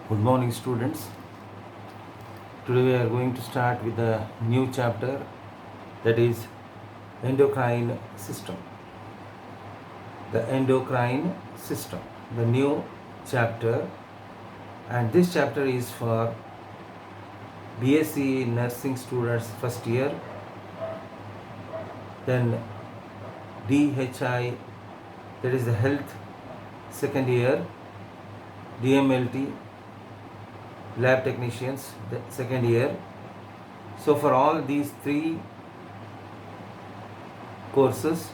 Good morning, students. Today we are going to start with a new chapter, that is endocrine system. The endocrine system, the new chapter, and this chapter is for BSc nursing students first year, then DHI, that is the health second year, DMLT, lab technicians the second year. So for all these three courses,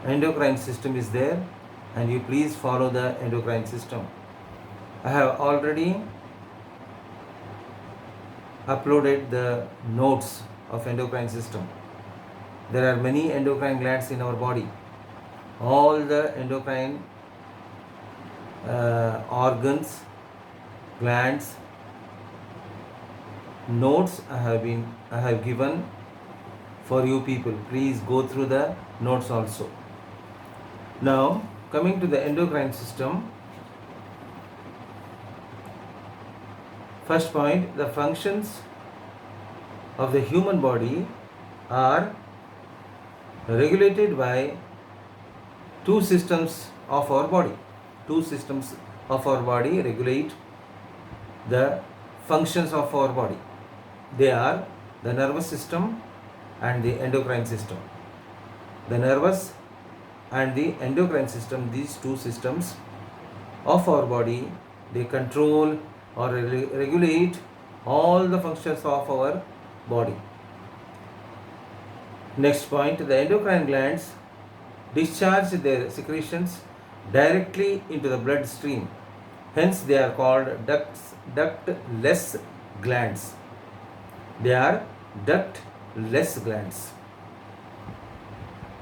endocrine system is there, and you please follow the endocrine system. I have already uploaded the notes of endocrine system. There are many endocrine glands in our body. All the endocrine organs, glands, notes I have given for you people. Please go through the notes also. Now coming to the endocrine system, first point, the functions of the human body are regulated by two systems of our body. Two systems of our body regulate the functions of our body. They are the nervous system and the endocrine system. The nervous and the endocrine system, these two systems of our body, they control or regulate all the functions of our body. Next point, the endocrine glands discharge their secretions directly into the bloodstream. Hence, they are called ductless glands. They are ductless glands.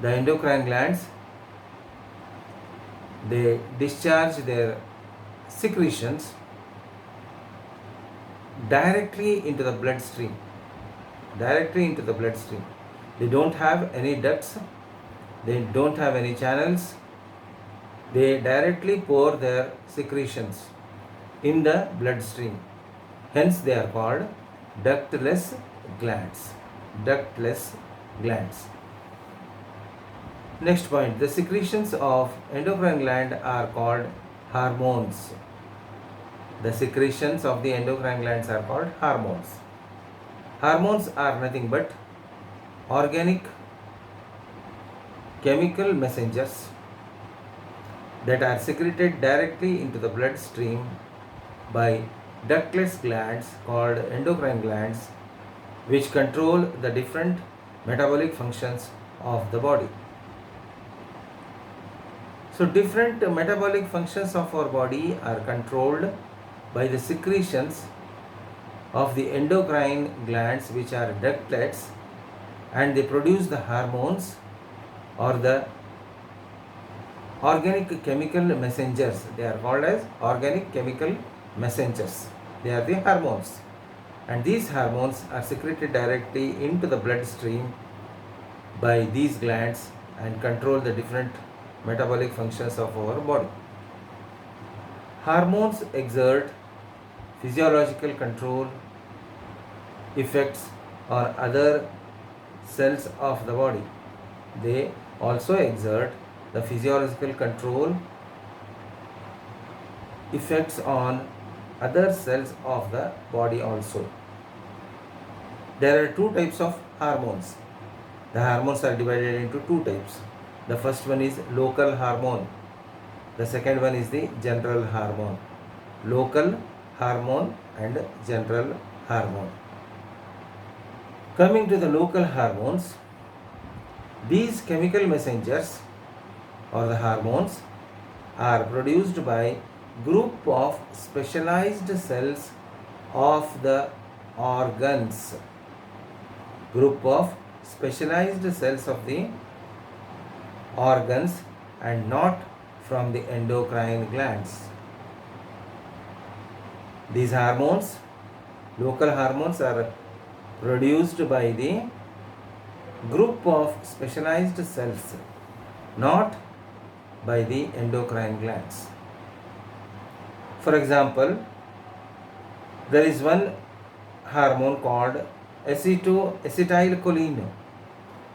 The endocrine glands, they discharge their secretions directly into the bloodstream. Directly into the bloodstream. They don't have any ducts. They don't have any channels. They directly pour their secretions in the bloodstream. Hence, they are called ductless glands. Ductless glands. Next point, the secretions of endocrine gland are called hormones. The secretions of the endocrine glands are called hormones. Hormones are nothing but organic chemical messengers that are secreted directly into the bloodstream by ductless glands called endocrine glands, which control the different metabolic functions of the body. So different metabolic functions of our body are controlled by the secretions of the endocrine glands, which are ductlets, and they produce the hormones or the organic chemical messengers. They are called as organic chemical messengers. They are the hormones, and these hormones are secreted directly into the bloodstream by these glands and control the different metabolic functions of our body. Hormones exert physiological control effects on other cells of the body. They also exert the physiological control effects on other cells of the body also. There are two types of hormones. The hormones are divided into two types. The first one is local hormone. The second one is the general hormone. Local hormone and general hormone. Coming to the local hormones, these chemical messengers or the hormones are produced by group of specialized cells of the organs. Group of specialized cells of the organs and not from the endocrine glands. These hormones, local hormones, are produced by the group of specialized cells, not by the endocrine glands. For example, There is one hormone called acetylcholine.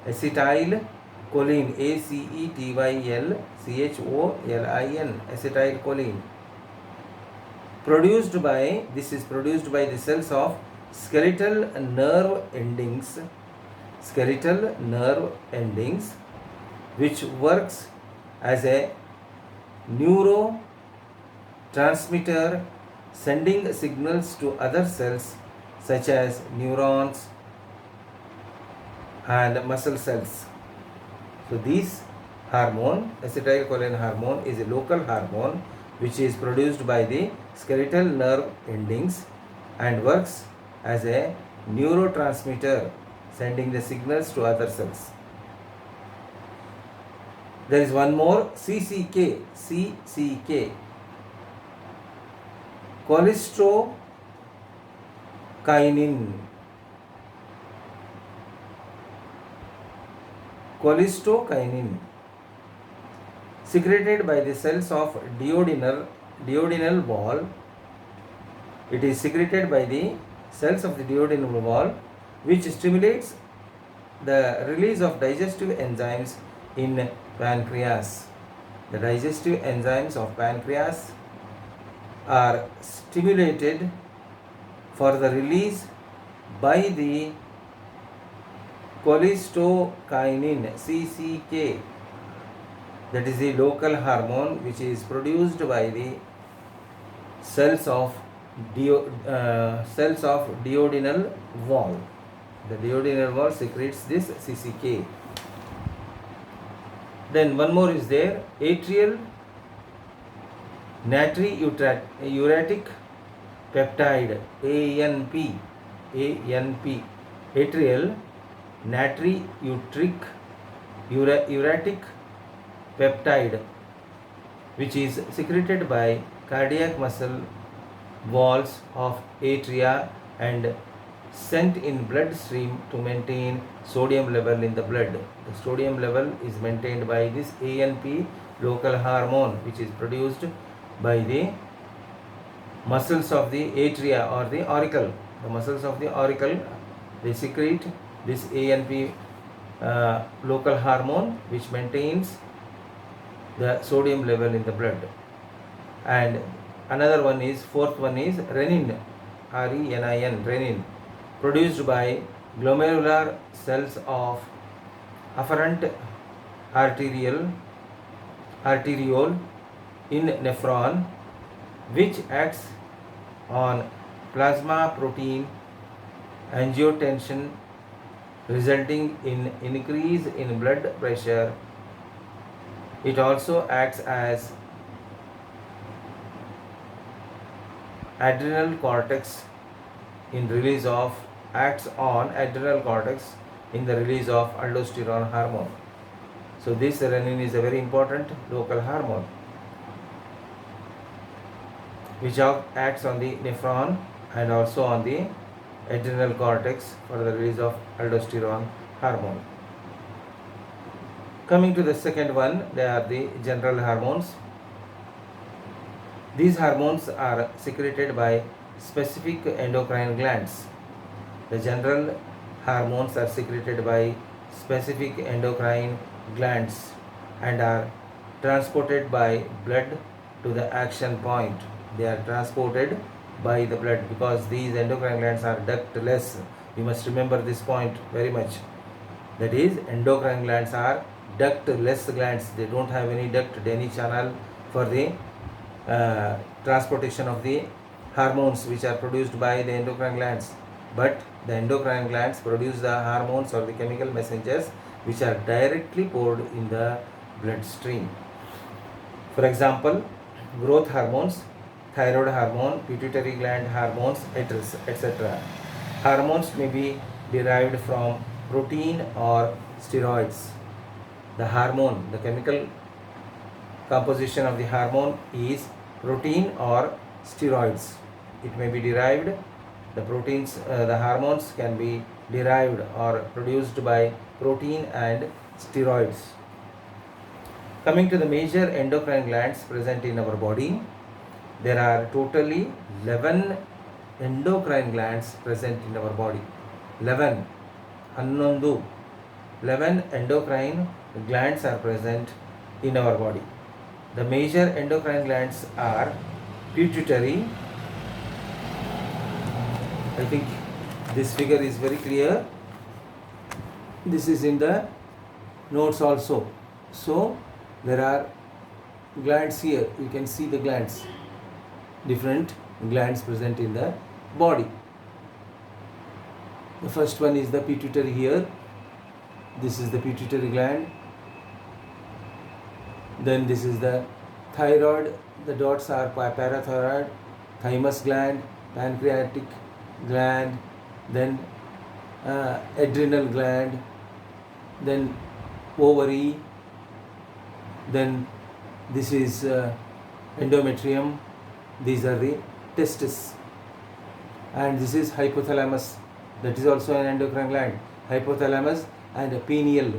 Acetylcholine, acetylcholin, acetylcholine. This is produced by the cells of skeletal nerve endings, which works as a neurotransmitter, sending signals to other cells such as neurons and muscle cells. So this hormone, acetylcholine hormone, is a local hormone which is produced by the skeletal nerve endings and works as a neurotransmitter, sending the signals to other cells. There is one more, CCK, cholecystokinin, secreted by the cells of duodenal wall. It is secreted by the cells of the duodenal wall, which stimulates the release of digestive enzymes in pancreas. The digestive enzymes of pancreas are stimulated for the release by the cholecystokinin, CCK. That is the local hormone which is produced by the cells of duodenal wall. The duodenal wall secretes this CCK. Then one more is there, atrial natriuretic peptide, ANP, atrial natriuretic peptide, which is secreted by cardiac muscle walls of atria and sent in bloodstream to maintain sodium level in the blood. The sodium level is maintained by this ANP local hormone, which is produced by the muscles of the atria or the auricle. The muscles of the auricle, they secrete this ANP local hormone, which maintains the sodium level in the blood. And another one is, fourth one is renin, RENIN, renin, produced by glomerular cells of afferent arteriole in nephron, which acts on plasma protein angiotensin, resulting in increase in blood pressure. It also acts as adrenal cortex in release of aldosterone hormone. So this renin is a very important local hormone which acts on the nephron and also on the adrenal cortex for the release of aldosterone hormone. Coming to the second one, they are the general hormones. These hormones are secreted by specific endocrine glands. The general hormones are secreted by specific endocrine glands and are transported by blood to the action point. They are transported by the blood because these endocrine glands are ductless. You must remember this point very much. That is, endocrine glands are ductless glands. They don't have any duct, any channel for the transportation of the hormones which are produced by the endocrine glands. But the endocrine glands produce the hormones or the chemical messengers which are directly poured in the bloodstream. For example, growth hormones, thyroid hormone, pituitary gland hormones, etc. Hormones may be derived from protein or steroids. The hormone, the chemical composition of the hormone is protein or steroids. It may be derived, the hormones can be derived or produced by protein and steroids. Coming to the major endocrine glands present in our body, there are totally 11 endocrine glands present in our body. 11 11 endocrine glands are present in our body. The major endocrine glands are pituitary. I think this figure is very clear. This is in the notes also. So there are glands here. You can see the glands, different glands present in the body. The first one is the pituitary here. This is the pituitary gland. Then this is the thyroid. The dots are parathyroid, thymus gland, pancreatic gland, then adrenal gland, then ovary, then this is endometrium. These are the testes, and this is hypothalamus. That is also an endocrine gland. Hypothalamus and a pineal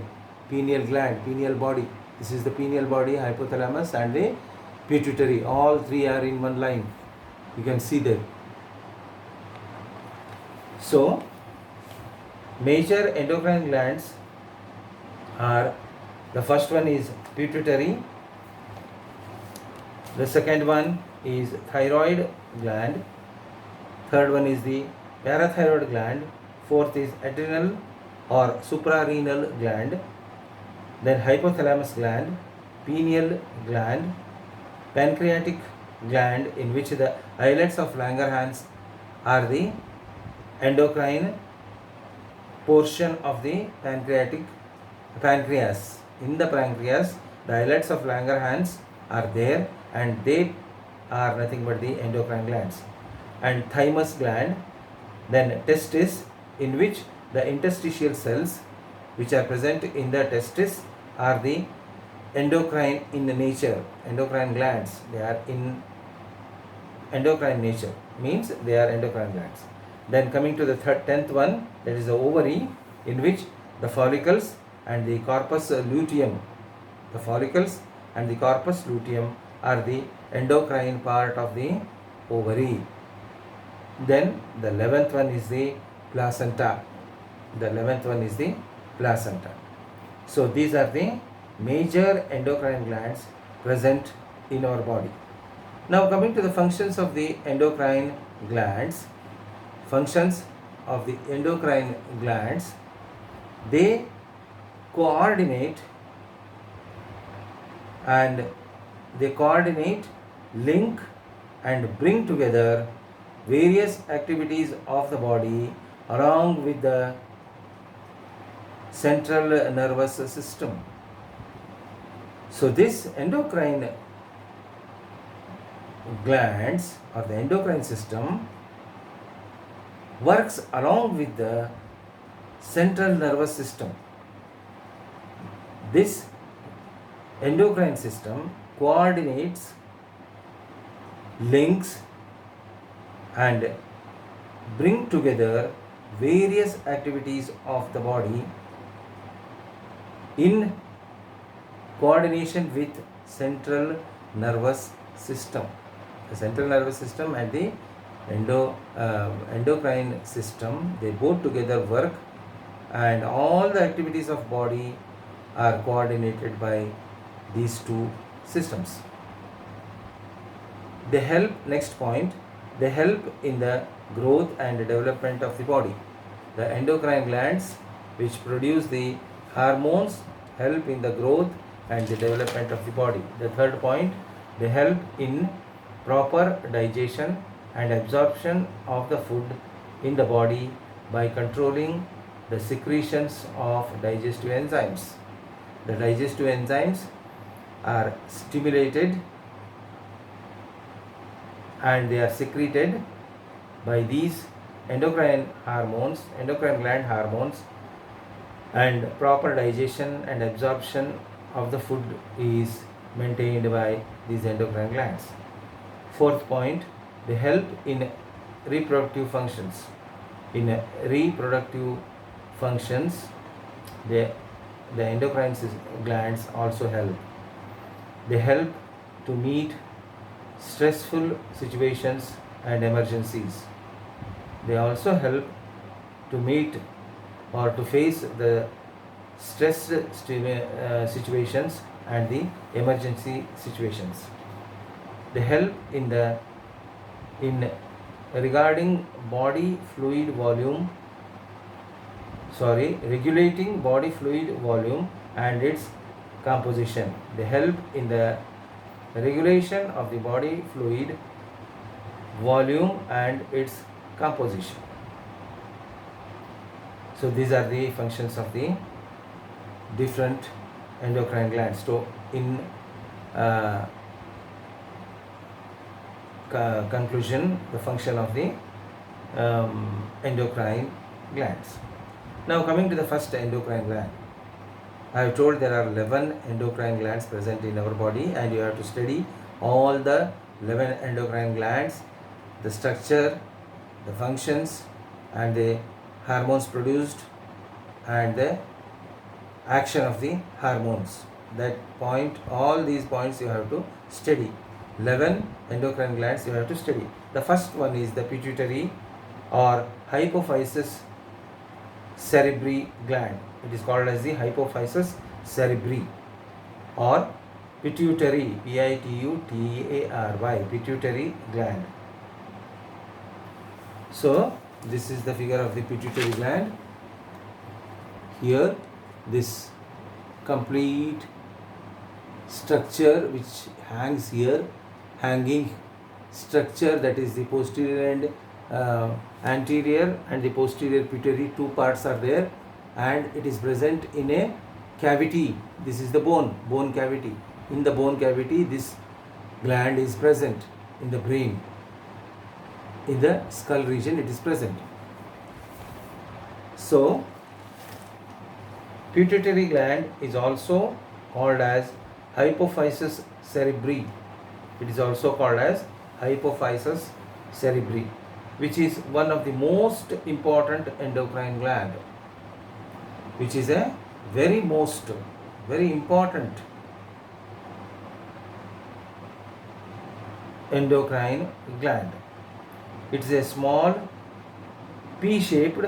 gland, pineal body. This is the pineal body, hypothalamus, and the pituitary. All three are in one line. You can see there. So, major endocrine glands are, the first one is pituitary, the second one is thyroid gland, third one is the parathyroid gland, fourth is adrenal or suprarenal gland, then hypothalamus gland, pineal gland, pancreatic gland, in which the islets of Langerhans are the endocrine portion of the pancreas. In the pancreas, the islets of Langerhans are there, and they are nothing but the endocrine glands. And thymus gland, then testis, in which the interstitial cells which are present in the testis are the endocrine in nature, endocrine glands. They are in endocrine nature, means they are endocrine glands. Then coming to the 10th one, that is the ovary, in which the follicles and the corpus luteum, the follicles and the corpus luteum are the endocrine part of the ovary. Then the 11th one is the placenta. The 11th one is the placenta. So these are the major endocrine glands present in our body. Now coming to the functions of the endocrine glands. Functions of the endocrine glands, they coordinate, link and bring together various activities of the body along with the central nervous system. So this endocrine glands or the endocrine system works along with the central nervous system. This endocrine system coordinates, links and bring together various activities of the body in coordination with central nervous system. The central nervous system and the endocrine system, they both together work, and all the activities of body are coordinated by these two systems. They help, next point, they help in the growth and development of the body. The endocrine glands which produce the hormones help in the growth and the development of the body. The third point, they help in proper digestion and absorption of the food in the body by controlling the secretions of digestive enzymes. The digestive enzymes are stimulated and they are secreted by these endocrine gland hormones, and proper digestion and absorption of the food is maintained by these endocrine glands. Fourth point, they help in reproductive functions. In reproductive functions, the endocrine glands also help. They help to meet stressful situations and emergencies. They also help to meet or to face the stress situations and the emergency situations. They help in regarding body fluid volume, regulating body fluid volume and its composition. They help in the regulation of the body fluid volume and its composition. So these are the functions of the different endocrine glands. So in conclusion, the function of the endocrine glands. Now coming to the first endocrine gland. I have told there are 11 endocrine glands present in our body, and you have to study all the 11 endocrine glands, the structure, the functions, and the hormones produced, and the action of the hormones. That point, all these points you have to study. 11 endocrine glands you have to study. The first one is the pituitary or hypophysis cerebri gland. It is called as the hypophysis cerebri or pituitary, P-I-T-U-T-A-R-Y, pituitary gland. So this is the figure of the pituitary gland. Here this complete structure which hangs here, hanging structure, that is the posterior and anterior and the posterior pituitary, two parts are there, and it is present in a cavity. This is the bone cavity. In the bone cavity, this gland is present. In the brain, in the skull region, it is present. So pituitary gland is also called as hypophysis cerebri. It is also called as hypophysis cerebri, which is one of the most important endocrine gland, which is a very important endocrine gland. It is a small pea-shaped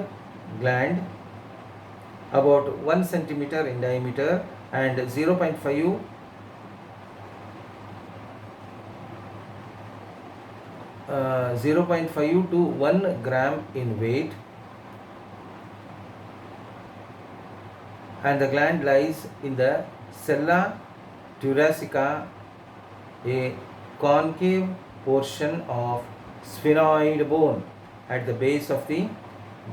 gland about 1 centimeter in diameter and 0.5 to 1 gram in weight, and the gland lies in the sella thoracica, a concave portion of sphenoid bone at the base of the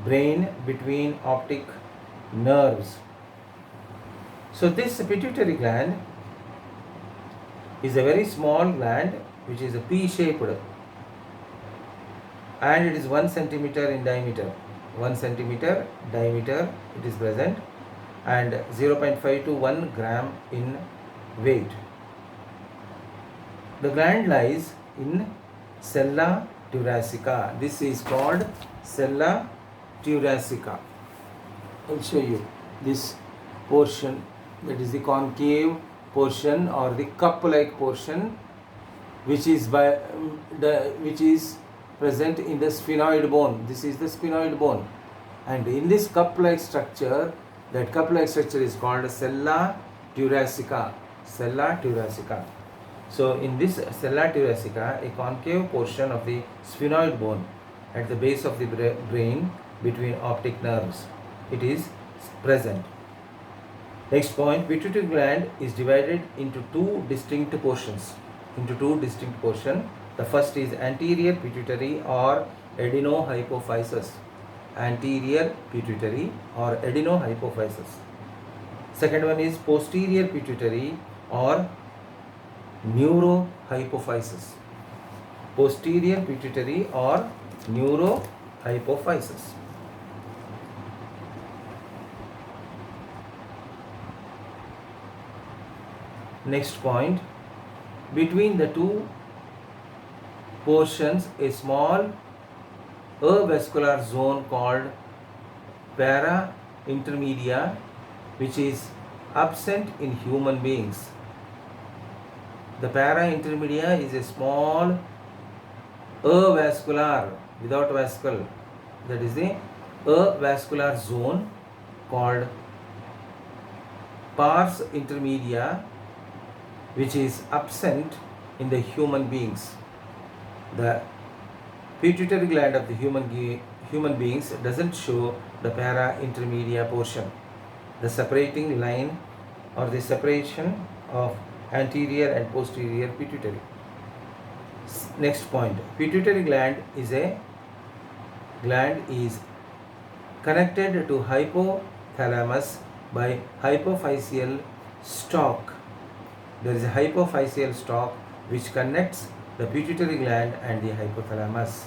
brain between optic nerves. So this pituitary gland is a very small gland which is a pea-shaped, and it is 1 centimeter in diameter. 1 centimeter diameter it is present, and 0.5 to 1 gram in weight. The gland lies in sella thoracica. This is called sella thoracica. I'll show you this portion, that is the concave portion or the cup-like portion, which is present in the sphenoid bone. This is the sphenoid bone, and in this cup-like structure, that cup-like structure is called sella thoracica. Sella thoracica. So in this sella thoracica, a concave portion of the sphenoid bone at the base of the brain between optic nerves, it is present. Next point, pituitary gland is divided into two distinct portions. The first is anterior pituitary or adenohypophysis. Anterior pituitary or adenohypophysis. Second one is posterior pituitary or neurohypophysis. Posterior pituitary or neurohypophysis. Next point, between the two portions, a small avascular zone called para intermedia, which is absent in human beings. The para intermedia is a small avascular, without vascle, that is the avascular zone called pars intermedia, which is absent in the human beings. The pituitary gland of the human beings doesn't show the para intermedia portion, the separating line or the separation of anterior and posterior pituitary. Next point, pituitary gland is connected to hypothalamus by hypophyseal stalk. There is a hypophyseal stalk which connects the pituitary gland and the hypothalamus.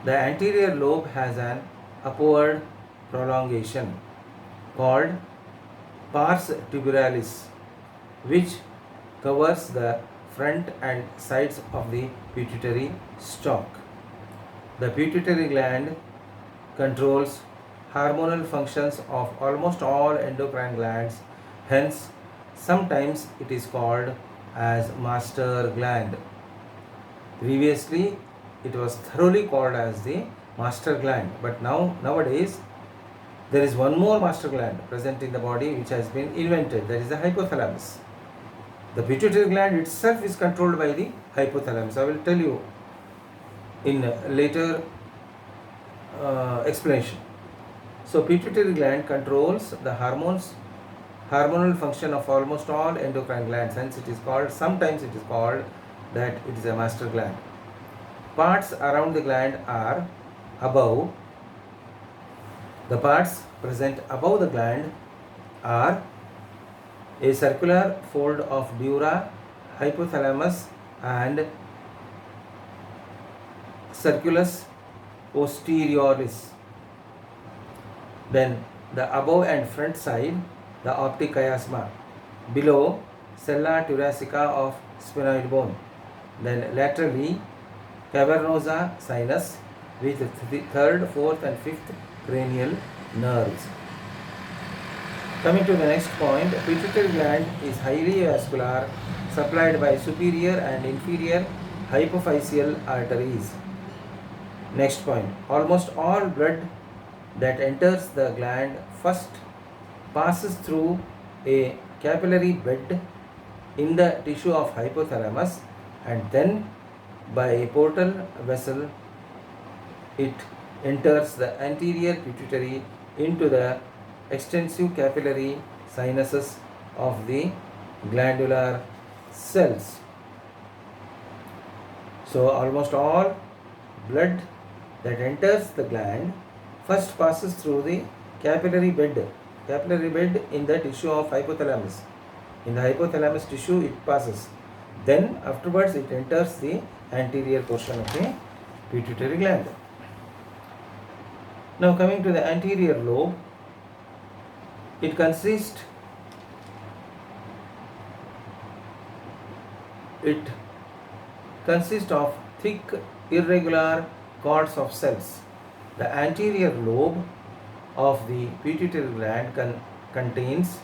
The anterior lobe has an upward prolongation called pars tuberalis, which covers the front and sides of the pituitary stalk. The pituitary gland controls hormonal functions of almost all endocrine glands, hence sometimes it is called as master gland. Previously it was thoroughly called as the master gland, but nowadays there is one more master gland present in the body which has been invented, that is the hypothalamus. The pituitary gland itself is controlled by the hypothalamus. I will tell you in later explanation. So pituitary gland controls the hormonal function of almost all endocrine glands, hence it is called, sometimes it is called that it is a master gland. Parts around the gland are above. The parts present above the gland are a circular fold of dura, hypothalamus and circulus posterioris. Then the above and front side, the optic chiasma. Below, sella thoracica of sphenoid bone. Then laterally, cavernosa sinus with the third, fourth and fifth cranial nerves. Coming to the next point, pituitary gland is highly vascular, supplied by superior and inferior hypophyseal arteries. Next point, almost all blood that enters the gland first passes through a capillary bed in the tissue of hypothalamus and then by a portal vessel it enters the anterior pituitary into the extensive capillary sinuses of the glandular cells. So almost all blood that enters the gland first passes through the capillary bed in the tissue of hypothalamus. In the hypothalamus tissue it passes. Then afterwards it enters the anterior portion of the pituitary gland. Now coming to the anterior lobe, it consists of thick irregular cords of cells. The anterior lobe of the pituitary gland contains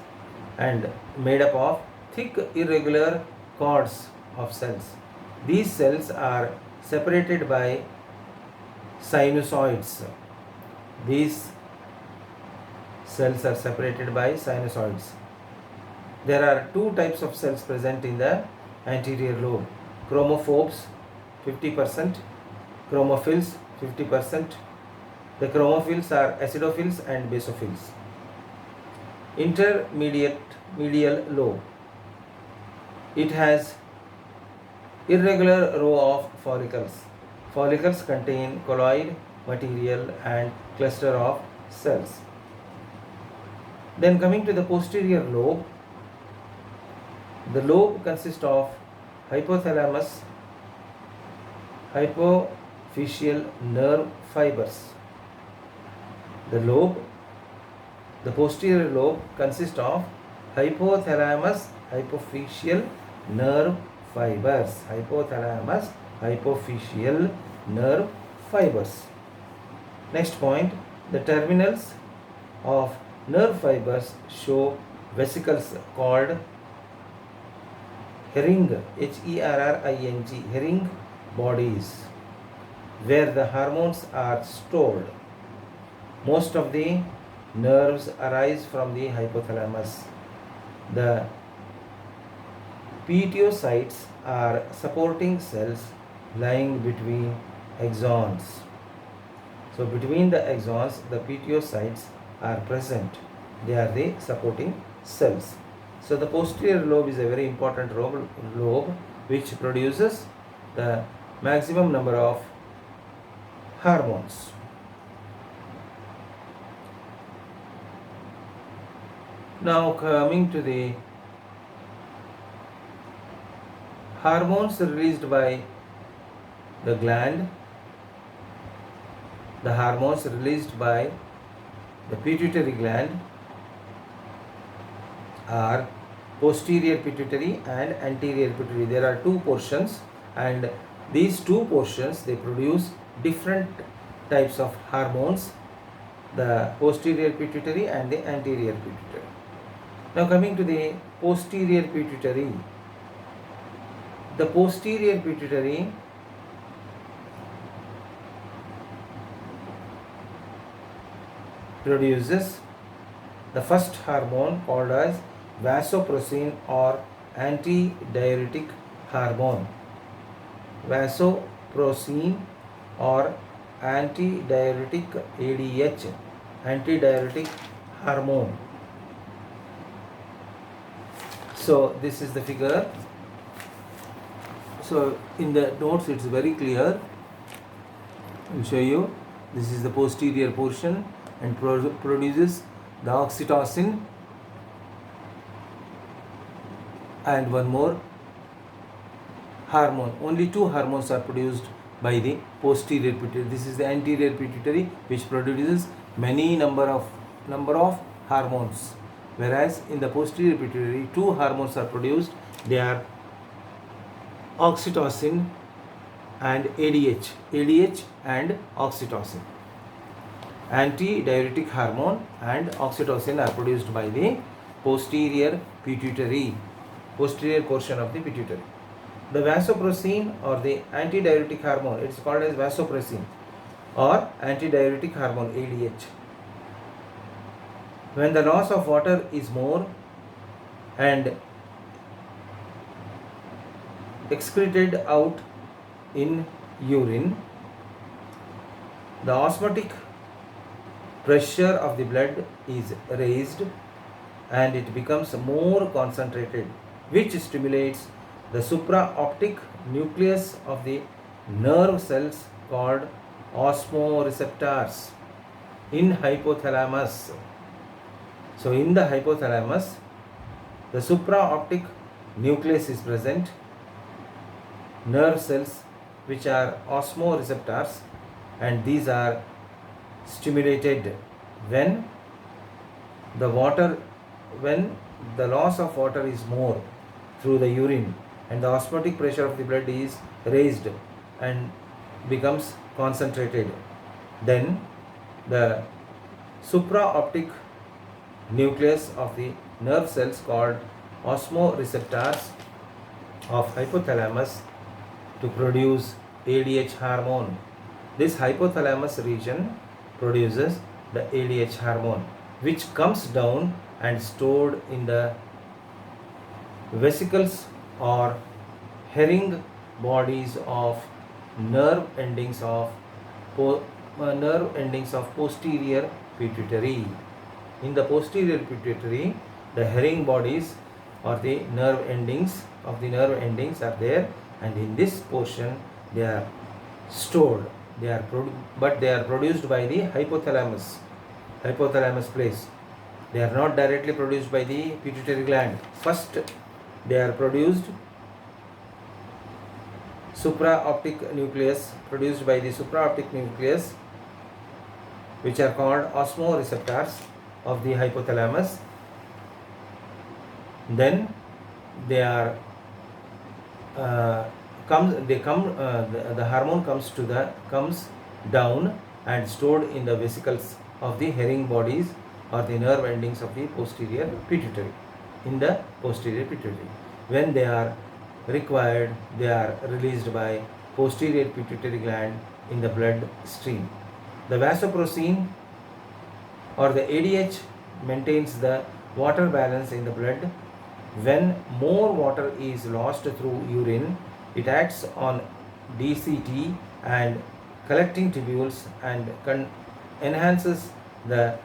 and made up of thick irregular cords of cells. These cells are separated by sinusoids. These cells are separated by sinusoids. There are two types of cells present in the anterior lobe: chromophobes 50%, chromophils 50%. The chromophils are acidophils and basophils. Intermediate medial lobe. It has irregular row of follicles. Follicles contain colloid material and cluster of cells. Then coming to the posterior lobe, the lobe consists of hypothalamus, hypophyseal nerve fibers. The posterior lobe consists of hypothalamus, hypophyseal nerve fibers. Hypothalamus, hypophyseal nerve fibers. Next point, the terminals of nerve fibers show vesicles called herring, herring bodies, where the hormones are stored. Most of the nerves arise from the hypothalamus. The petiocytes are supporting cells lying between axons. So between the axons, the petiocytes are present. They are the supporting cells. So the posterior lobe is a very important lobe which produces the maximum number of hormones. Now coming to the hormones released by the gland, the hormones released by the pituitary gland are posterior pituitary and anterior pituitary. There are two portions, and these two portions, they produce different types of hormones, the posterior pituitary and the anterior pituitary. Now coming to the posterior pituitary. The posterior pituitary produces the first hormone called as vasopressin or antidiuretic hormone. Vasopressin or antidiuretic ADH, antidiuretic hormone. So this is the figure. So in the notes it's very clear. I'll show you. This is the posterior portion and produces the oxytocin and one more hormone. Only two hormones are produced by the posterior pituitary. This is the anterior pituitary which produces many number of hormones, whereas in the posterior pituitary two hormones are produced. They are oxytocin and ADH and oxytocin. Antidiuretic hormone and oxytocin are produced by the posterior pituitary, posterior portion of the pituitary. The vasopressin or the antidiuretic hormone, it's called as vasopressin or antidiuretic hormone ADH. When the loss of water is more and excreted out in urine, the osmotic pressure of the blood is raised and it becomes more concentrated, which stimulates the supraoptic nucleus of the nerve cells called osmoreceptors in hypothalamus. So in the hypothalamus, the supraoptic nucleus is present, nerve cells which are osmoreceptors, and these are stimulated when the loss of water is more through the urine and the osmotic pressure of the blood is raised and becomes concentrated. Then the supraoptic nucleus of the nerve cells called osmoreceptors of hypothalamus to produce ADH hormone. This hypothalamus region produces the ADH hormone, which comes down and stored in the vesicles or herring bodies of nerve endings of posterior pituitary. In the posterior pituitary, the herring bodies or the nerve endings are there, and in this portion they are stored. They are produced by the hypothalamus place. They are not directly produced by the pituitary gland. First they are produced produced by the supraoptic nucleus, which are called osmoreceptors of the hypothalamus. Then they are the hormone comes down and stored in the vesicles of the herring bodies or the nerve endings of the posterior pituitary, in the posterior pituitary. When they are required, they are released by posterior pituitary gland in the blood stream. The vasopressin or the ADH maintains the water balance in the blood. When more water is lost through urine, it acts on DCT and collecting tubules and enhances the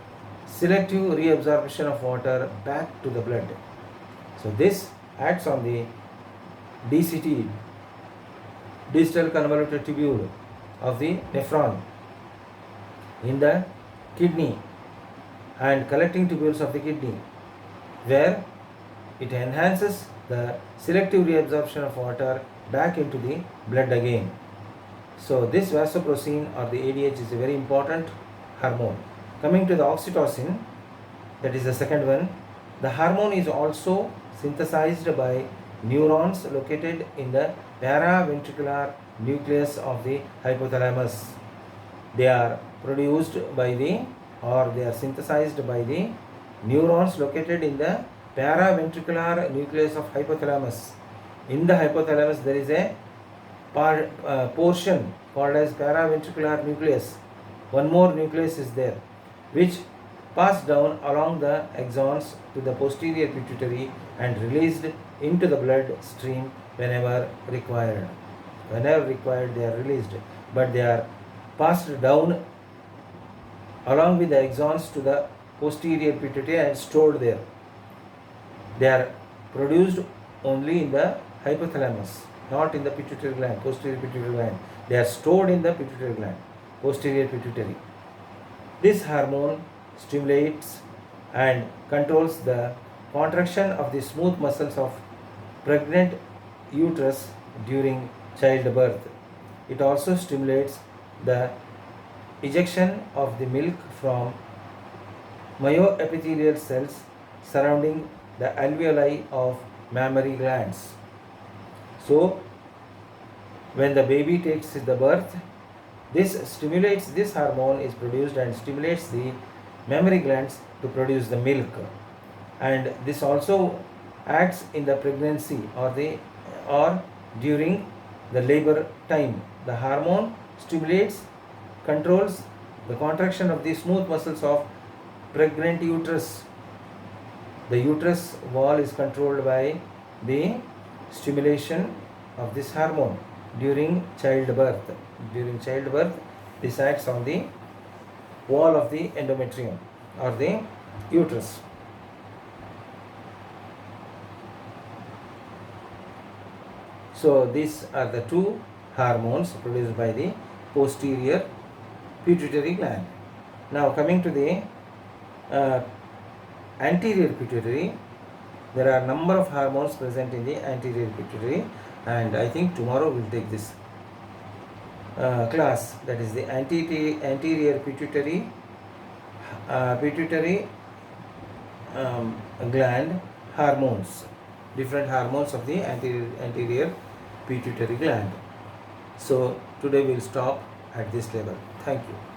selective reabsorption of water back to the blood. So this acts on the DCT, distal convoluted tubule of the nephron in the kidney and collecting tubules of the kidney, where it enhances the selective reabsorption of water back into the blood again. So this vasopressin or the ADH is a very important hormone. Coming to the oxytocin, that is the second one. The hormone is also synthesized by neurons located in the paraventricular nucleus of the hypothalamus. They are produced by they are synthesized by the neurons located in the paraventricular nucleus of hypothalamus. In the hypothalamus there is a portion called as paraventricular nucleus. One more nucleus is there, which pass down along the axons to the posterior pituitary and released into the blood stream whenever required. Whenever required they are released, but they are passed down along with the axons to the posterior pituitary and stored there. They are produced only in the hypothalamus, not in the pituitary gland, posterior pituitary gland. They are stored in the pituitary gland, posterior pituitary. This hormone stimulates and controls the contraction of the smooth muscles of pregnant uterus during childbirth. It also stimulates the ejection of the milk from myoepithelial cells surrounding the alveoli of mammary glands. So, when the baby takes the birth, this hormone is produced and stimulates the mammary glands to produce the milk, and this also acts in the pregnancy or during the labor time. The hormone stimulates, controls the contraction of the smooth muscles of pregnant uterus. The uterus wall is controlled by the stimulation of this hormone during childbirth. During childbirth, this acts on the wall of the endometrium or the uterus. So these are the two hormones produced by the posterior pituitary gland. Now coming to the anterior pituitary, there are number of hormones present in the anterior pituitary, and I think tomorrow we'll take this class, that is the anterior pituitary gland hormones, different hormones of the anterior pituitary gland. So today we'll stop at this level. Thank you.